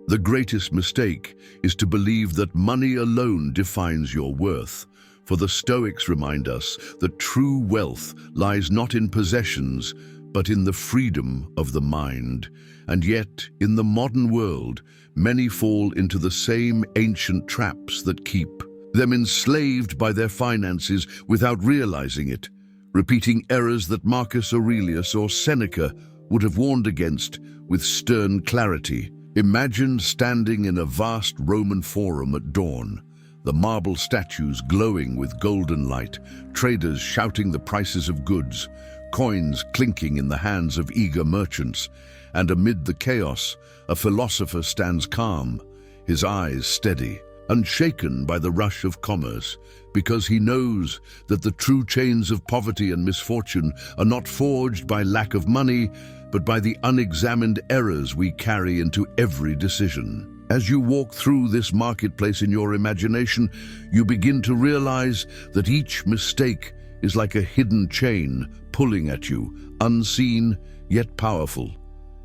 The greatest mistake is to believe that money alone defines your worth, for the Stoics remind us that true wealth lies not in possessions, but in the freedom of the mind. And yet, in the modern world, many fall into the same ancient traps that keep them enslaved by their finances without realizing it, repeating errors that Marcus Aurelius or Seneca would have warned against with stern clarity. Imagine standing in a vast Roman forum at dawn, the marble statues glowing with golden light, traders shouting the prices of goods, coins clinking in the hands of eager merchants, and amid the chaos, a philosopher stands calm, his eyes steady, unshaken by the rush of commerce, because he knows that the true chains of poverty and misfortune are not forged by lack of money, but by the unexamined errors we carry into every decision. As you walk through this marketplace in your imagination, you begin to realize that each mistake is like a hidden chain pulling at you, unseen yet powerful.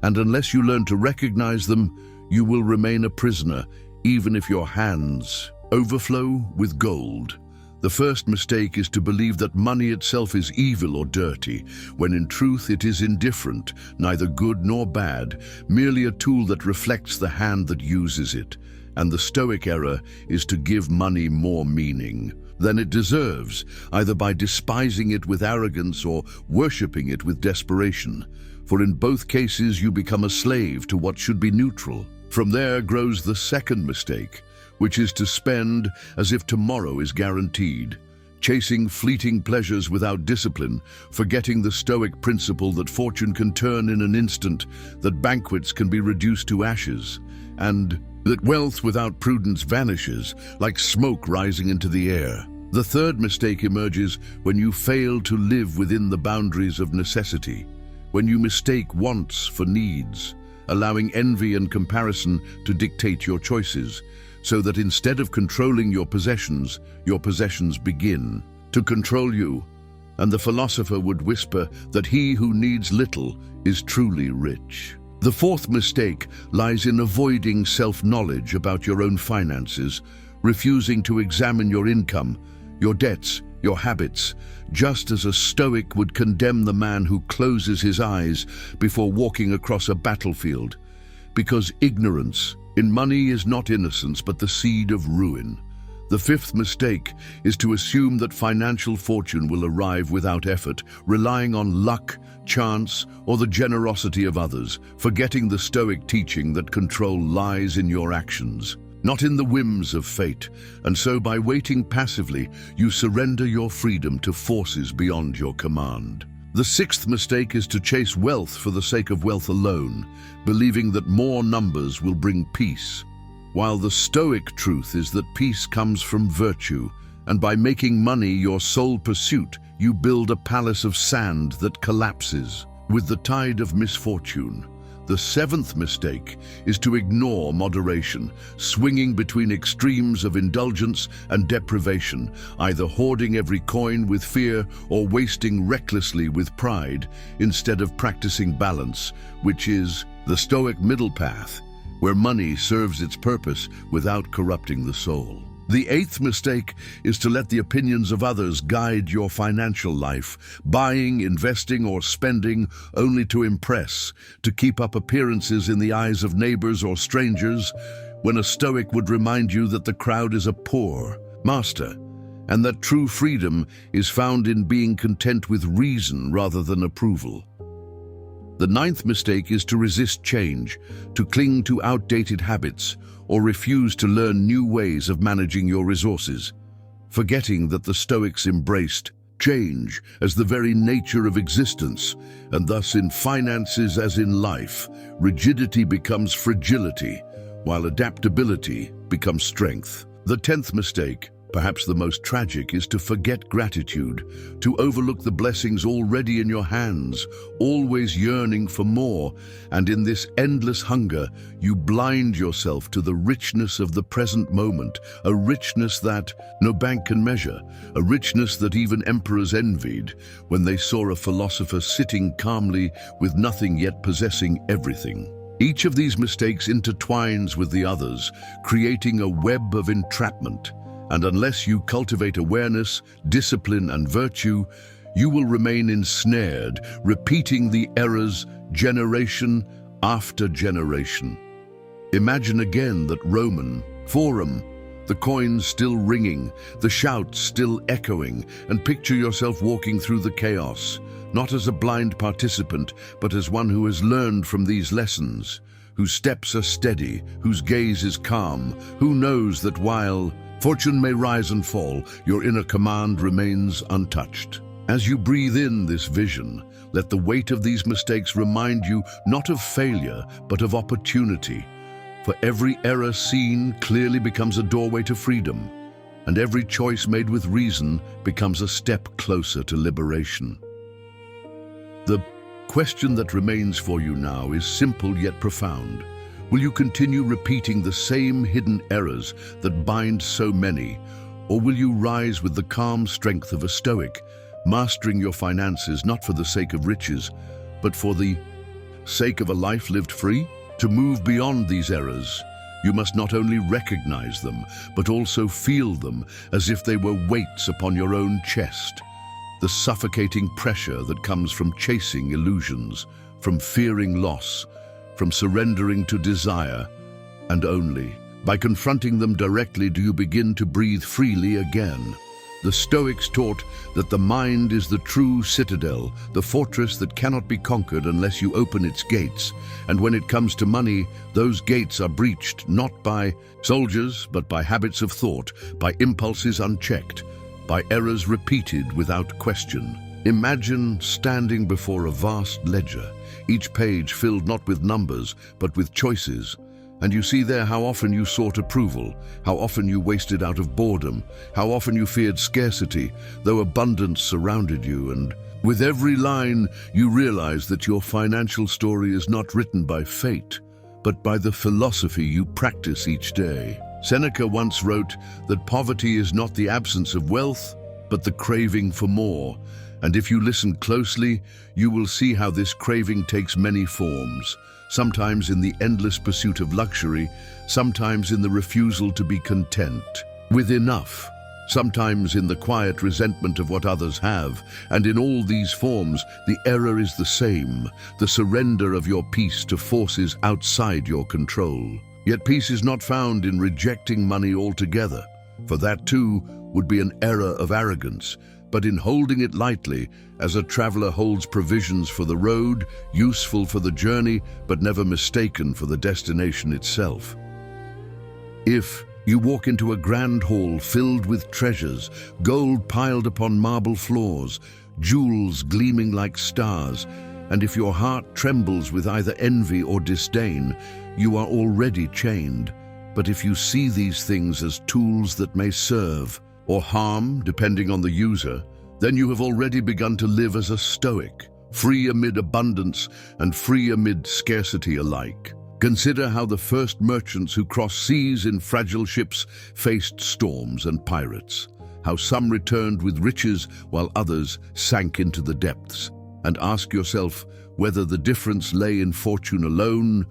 And unless you learn to recognize them, you will remain a prisoner, even if your hands overflow with gold. The first mistake is to believe that money itself is evil or dirty, when in truth it is indifferent, neither good nor bad, merely a tool that reflects the hand that uses it. And the Stoic error is to give money more meaning than it deserves, either by despising it with arrogance or worshipping it with desperation. For in both cases you become a slave to what should be neutral. From there grows the second mistake, which is to spend as if tomorrow is guaranteed, chasing fleeting pleasures without discipline, forgetting the Stoic principle that fortune can turn in an instant, that banquets can be reduced to ashes, and that wealth without prudence vanishes, like smoke rising into the air. The third mistake emerges when you fail to live within the boundaries of necessity, when you mistake wants for needs, allowing envy and comparison to dictate your choices, so that instead of controlling your possessions begin to control you. And the philosopher would whisper that he who needs little is truly rich. The fourth mistake lies in avoiding self-knowledge about your own finances, refusing to examine your income, your debts, your habits, just as a Stoic would condemn the man who closes his eyes before walking across a battlefield. Because ignorance in money is not innocence, but the seed of ruin. The fifth mistake is to assume that financial fortune will arrive without effort, relying on luck, chance, or the generosity of others, forgetting the Stoic teaching that control lies in your actions, not in the whims of fate. And so by waiting passively, you surrender your freedom to forces beyond your command. The sixth mistake is to chase wealth for the sake of wealth alone, believing that more numbers will bring peace, while the Stoic truth is that peace comes from virtue, and by making money your sole pursuit, you build a palace of sand that collapses with the tide of misfortune. The seventh mistake is to ignore moderation, swinging between extremes of indulgence and deprivation, either hoarding every coin with fear or wasting recklessly with pride, instead of practicing balance, which is the Stoic middle path, where money serves its purpose without corrupting the soul. The eighth mistake is to let the opinions of others guide your financial life, buying, investing, or spending only to impress, to keep up appearances in the eyes of neighbors or strangers, when a Stoic would remind you that the crowd is a poor master, and that true freedom is found in being content with reason rather than approval. The ninth mistake is to resist change, to cling to outdated habits, or refuse to learn new ways of managing your resources, forgetting that the Stoics embraced change as the very nature of existence, and thus in finances as in life, rigidity becomes fragility, while adaptability becomes strength. The 10th mistake, perhaps the most tragic, is to forget gratitude, to overlook the blessings already in your hands, always yearning for more, and in this endless hunger, you blind yourself to the richness of the present moment, a richness that no bank can measure, a richness that even emperors envied when they saw a philosopher sitting calmly with nothing yet possessing everything. Each of these mistakes intertwines with the others, creating a web of entrapment. And unless you cultivate awareness, discipline, and virtue, you will remain ensnared, repeating the errors generation after generation. Imagine again that Roman Forum, the coins still ringing, the shouts still echoing, and picture yourself walking through the chaos, not as a blind participant, but as one who has learned from these lessons, whose steps are steady, whose gaze is calm, who knows that while fortune may rise and fall, your inner command remains untouched. As you breathe in this vision, let the weight of these mistakes remind you not of failure, but of opportunity. For every error seen clearly becomes a doorway to freedom, and every choice made with reason becomes a step closer to liberation. The question that remains for you now is simple yet profound. Will you continue repeating the same hidden errors that bind so many, or will you rise with the calm strength of a Stoic, mastering your finances not for the sake of riches, but for the sake of a life lived free? To move beyond these errors, you must not only recognize them, but also feel them as if they were weights upon your own chest. The suffocating pressure that comes from chasing illusions, from fearing loss, from surrendering to desire, and only by confronting them directly do you begin to breathe freely again. The Stoics taught that the mind is the true citadel, the fortress that cannot be conquered unless you open its gates. And when it comes to money, those gates are breached not by soldiers, but by habits of thought, by impulses unchecked, by errors repeated without question. Imagine standing before a vast ledger, each page filled not with numbers, but with choices. And you see there how often you sought approval, how often you wasted out of boredom, how often you feared scarcity, though abundance surrounded you. And with every line, you realize that your financial story is not written by fate, but by the philosophy you practice each day. Seneca once wrote that poverty is not the absence of wealth, but the craving for more. And if you listen closely, you will see how this craving takes many forms. Sometimes in the endless pursuit of luxury, sometimes in the refusal to be content with enough, sometimes in the quiet resentment of what others have. And in all these forms, the error is the same, the surrender of your peace to forces outside your control. Yet peace is not found in rejecting money altogether, for that too would be an error of arrogance, but in holding it lightly, as a traveler holds provisions for the road, useful for the journey, but never mistaken for the destination itself. If you walk into a grand hall filled with treasures, gold piled upon marble floors, jewels gleaming like stars, and if your heart trembles with either envy or disdain, you are already chained. But if you see these things as tools that may serve or harm, depending on the user, then you have already begun to live as a Stoic, free amid abundance and free amid scarcity alike. Consider how the first merchants who crossed seas in fragile ships faced storms and pirates, how some returned with riches while others sank into the depths. And ask yourself whether the difference lay in fortune alone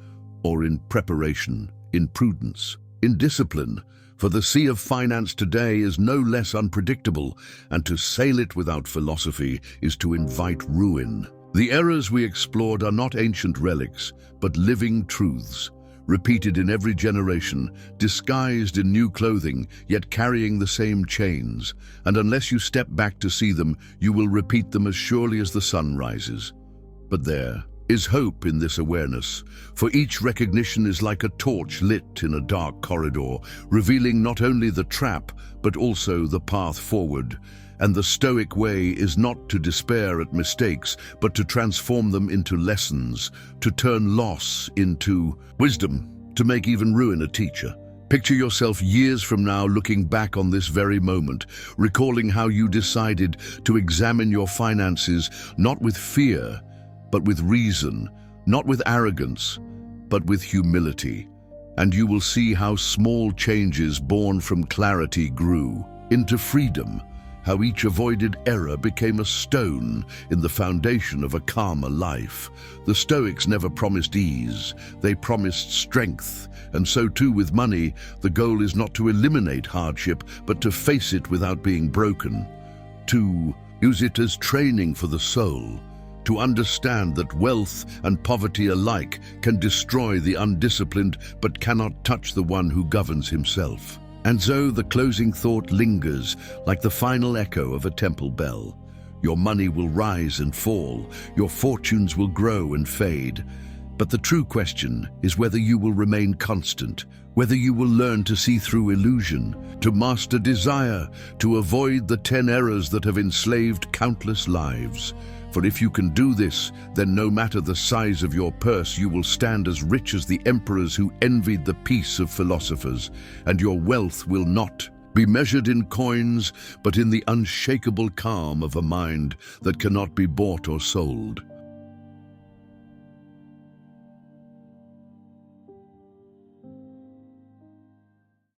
or in preparation, in prudence, in discipline. For the sea of finance today is no less unpredictable, and to sail it without philosophy is to invite ruin. The errors we explored are not ancient relics, but living truths, repeated in every generation, disguised in new clothing, yet carrying the same chains. And unless you step back to see them, you will repeat them as surely as the sun rises. But there is hope in this awareness, for each recognition is like a torch lit in a dark corridor, revealing not only the trap, but also the path forward. And the Stoic way is not to despair at mistakes, but to transform them into lessons, to turn loss into wisdom, to make even ruin a teacher. Picture yourself years from now looking back on this very moment, recalling how you decided to examine your finances not with fear, but with reason, not with arrogance, but with humility. And you will see how small changes born from clarity grew into freedom, how each avoided error became a stone in the foundation of a calmer life. The Stoics never promised ease, they promised strength, and so too with money, the goal is not to eliminate hardship, but to face it without being broken, to use it as training for the soul, to understand that wealth and poverty alike can destroy the undisciplined but cannot touch the one who governs himself. And so the closing thought lingers like the final echo of a temple bell. Your money will rise and fall, your fortunes will grow and fade. But the true question is whether you will remain constant, whether you will learn to see through illusion, to master desire, to avoid the 10 errors that have enslaved countless lives. For if you can do this, then no matter the size of your purse, you will stand as rich as the emperors who envied the peace of philosophers, and your wealth will not be measured in coins, but in the unshakable calm of a mind that cannot be bought or sold.